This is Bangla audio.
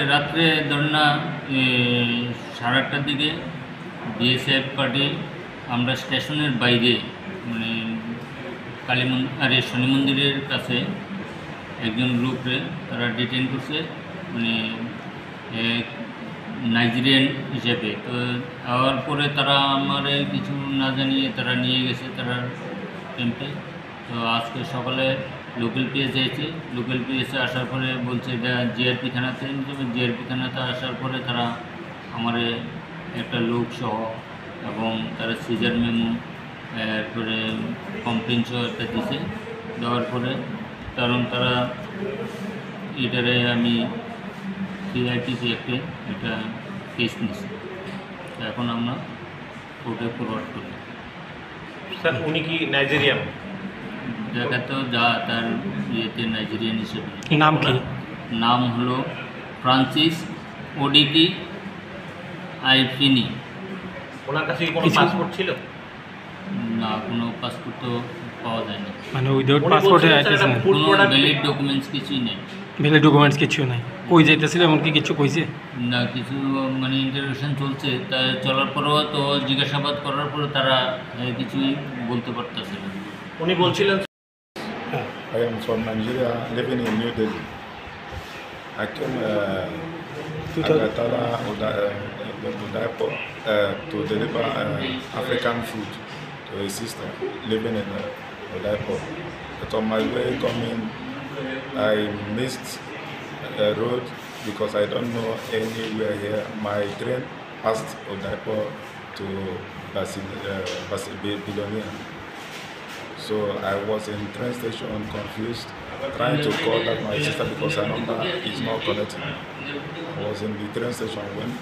রাত্রে ধরুন না 8:30টার দিকে বিএসএফ পার্টি আমরা স্টেশনের বাইরে মানে শনি মন্দিরের কাছে একজন লোকরে তারা ডিটেইন করছে, মানে নাইজেরিয়ান হিসেবে। তো হওয়ার পরে তারা আমারে কিছু না জানিয়ে তারা নিয়ে গেছে তারা ক্যাম্পে। তো আজকে সকালে লোকাল পিএসে এসেছে, লোকাল পিএসে আসার পরে বলছে এটা জিআরপি থানাতে যাবে। জিআরপি থানাতে আসার পরে তারা আমারে একটা লোক সহ এবং তারা সিজার মেমো এরপরে কমপ্লেন সহ একটা দিছে। দেওয়ার পরে কারণ তারা এটারে আমি সিআইপিসি একটা একটা কেস নিছি, এখন আমরা কোর্টে ফরওয়ার্ড করি। স্যার উনি কি নাইজেরিয়ান? দেখা তো যা তার ইয়েতে নাইজেরিয়ান হিসেবে। নাম কি? নাম হলো ফ্রান্সিস ওডিকি আইফিনি। ওনার কাছে কি কোনো পাসপোর্ট ছিল? না, কোনো পাসপোর্ট তো পাওয়া যায়নি, মানে উইদাউট উনি পাসপোর্টে বলছিলেন আইতেছে স্যার না, এটা ফুড কোনো প্রোডাক্ট। ভ্যালিড ডকুমেন্টস কিছুই নেই। ভ্যালিড ডকুমেন্টস কিছু নাই। কই যাইতেছিল এমন কি কিছু কইছে? না, কিছু মানে ইন্টারভিউশন চলছে, তা চলার পরেও তো জিজ্ঞাসাবাদ করার পরে তারা কিছুই বলতে পারতেছে না। উনি বলছিলেন I am from Nigeria, living in New Delhi. I came Agatala Udaipo to deliver African food to a sister living in Udaipo. But on my way coming, I missed a road because I don't know anywhere here. My train passed Udaipo to Bilonia. So I was in train station confused, trying to call back my sister because her number is not connecting. I was in the train station when